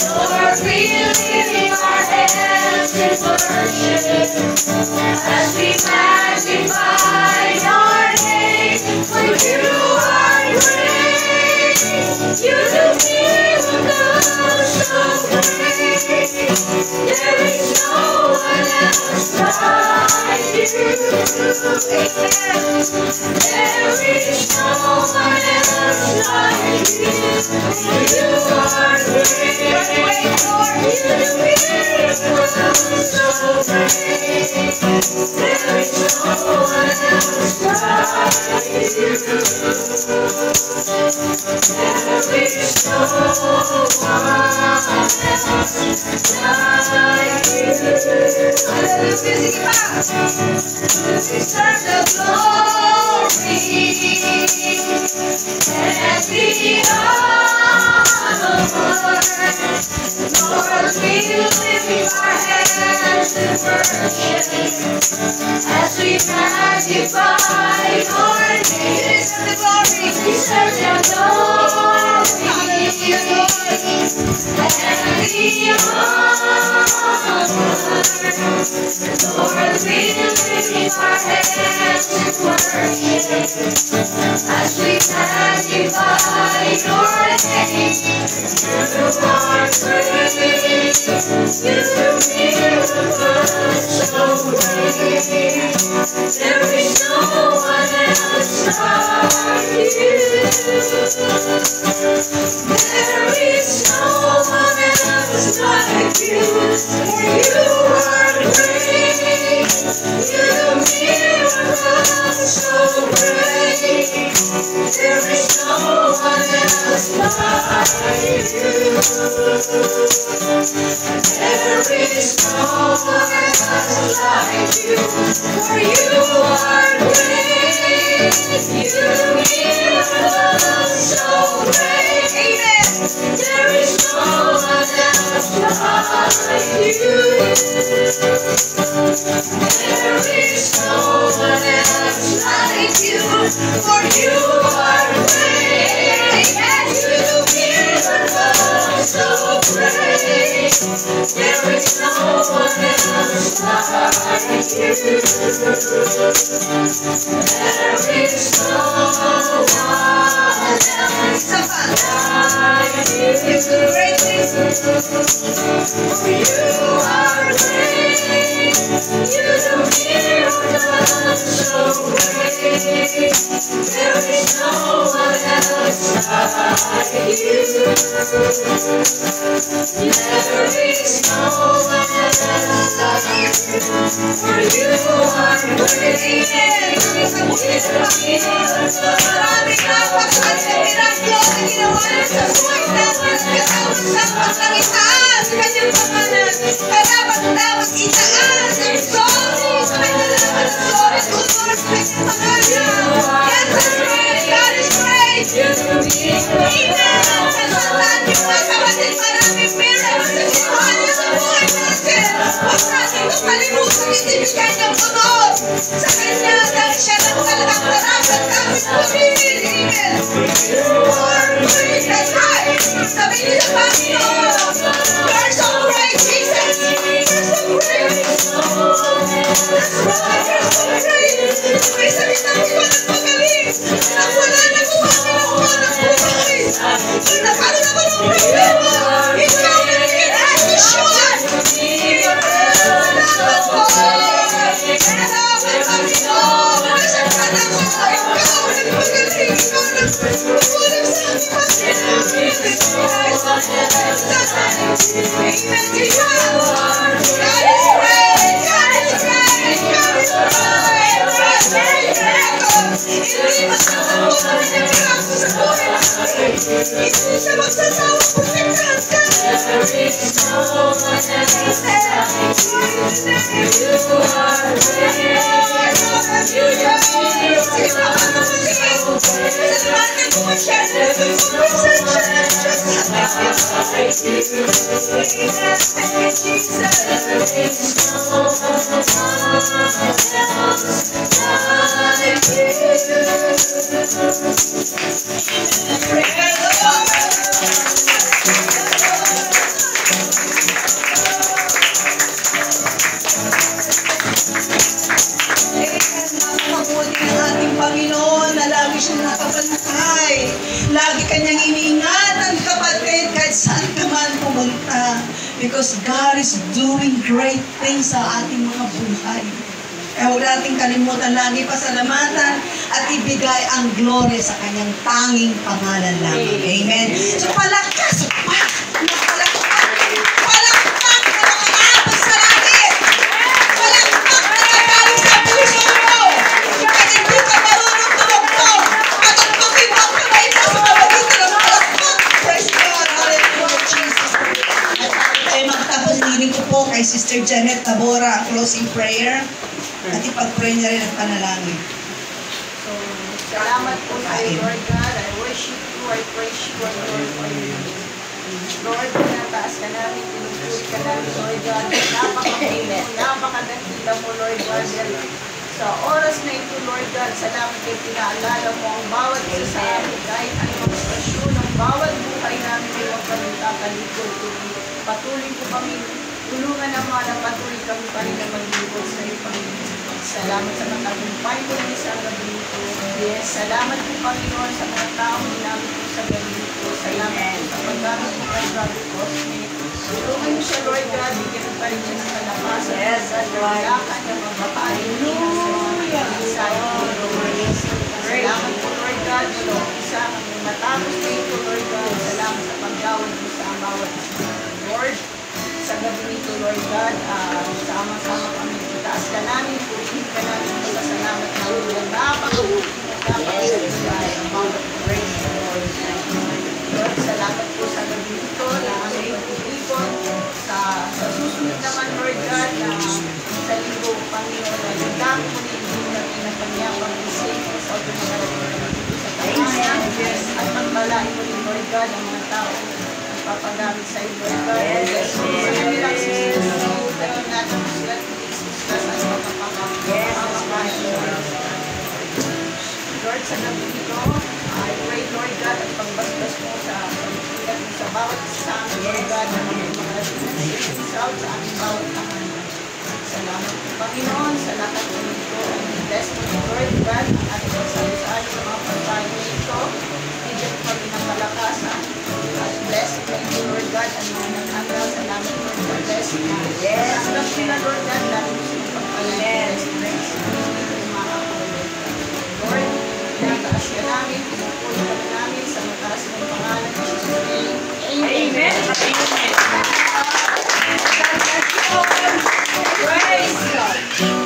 Lord, we lift our hands in worship as we magnify your name. For you are great. You do miracles so great. There is no one else like you. Amen. There is no one else like you. You are great. Lord. You do miracles so great. There is no one else like you. There is no one else like you. Hallelujah. You deserve the glory and the honor. Lord, we lift our hands in worship as we magnify your name. You deserve the glory. You deserve the glory. Hallelujah, Lord. And the honor. Lord, we lift our hands in worship as we magnify your name. You are great. You do miracles so great. There is no one else like you. There is no one else like you. For you are great. You do miracles so great. There is no one else like you. There is no one else like you. For you are great. You do miracles so great. Amen. There is no one else like you. There is no one else like you. For you are great. And you do miracles so great. There is no one else like you. There is no one else like you. For you are great. You do miracles so great. Because God is doing great things sa ating mga buhay. Kaya huwag nating kalimutan lagi pasalamatan at ibigay ang glory sa kanyang tanging pangalan lamang. Amen. So palakpas na nakakaabot sa langit. Palakpak na nagaling sa puso mo. Kahit hindi ka marunong tumugtog, patugtugin mo ang kamay mo sa pamagitan ng palakpak. Praise God. Hallelujah, Jesus. At magtapos hiling ko po kay Sister Janet Tabora ang closing prayer at ipag-pray niya rin ang panalangin. So, salamat po sa iyo, Lord God. I worship you, I praise you, I glorify you. Lord, pinataas ka namin, pinupuri ka namin, Lord God. Napakadakila mo, Lord God. Sa oras na ito, Lord God, salamat kayo pinaalala mo ang bawat isa sa amin, kahit anong sitwasyon, ang bawat buhay namin ay huwag kami kakalikod. Patuloy ko kami, tulungan naman ang patuloy kami pa rin na maglibot sa iyo, Panginoon. Salamat sa mga tagumpay mo rin sa gabi nito. Yes, salamat po, Panginoon, sa mga taong namin po sa gabi nito. Salamat po sa paggamit mo kay Brother Cosme. Tulungan mo siya, Lord God, bigyan mo pa rin siya ng kalabasan. Yes, that's right. Lakan ng mga babae. Hallelujah. Salamat po, Lord God, Lord. Isa kami matapos na ito, Lord God. Salamat sa pagdawal mo sa bawat Lord. Sa gabi nito, Lord God, sama-sama kami. Itaas ka namin, purihin ka namin. Salamat na ulang napakabuti na napakabuti ang mga praise, Lord. Lord, salamat po sa gabi nito na aming pag-ikot. Sa susunod naman, Lord God, na sa linggo, Panginoon, na hanggang muli na pinapanyapang isip sa autonomous sa tahanan at magbalain mo rin, Lord God, ang mga tao papagamit sa iyo, Lord God. Yes, sa kanilang sisimulan natin sila sa Lord, sa gabi nito, I pray, Lord God, at pagbasbas mo sa pagkikilat mo sa bawat isa amin, Lord God, na mga sins out sa aming bawat tahanan. Salamat po, Panginoon, sa lahat po nito. Bless mo, Lord God, ang ating pagsali-sali sa mga pagpahin nito. Bigyan mo kami ng kalakasan. At bless mo, Lord God, ang mga naghandal. Salamat, Lord God, bless mo. Yes, alam sila, Lord God, lalo mo silang pagpahin. Bless, bless. Lord, grasya namin, pinupulong kami namin sa mataas ng pangalan ng Jesus. Amen. Praise God.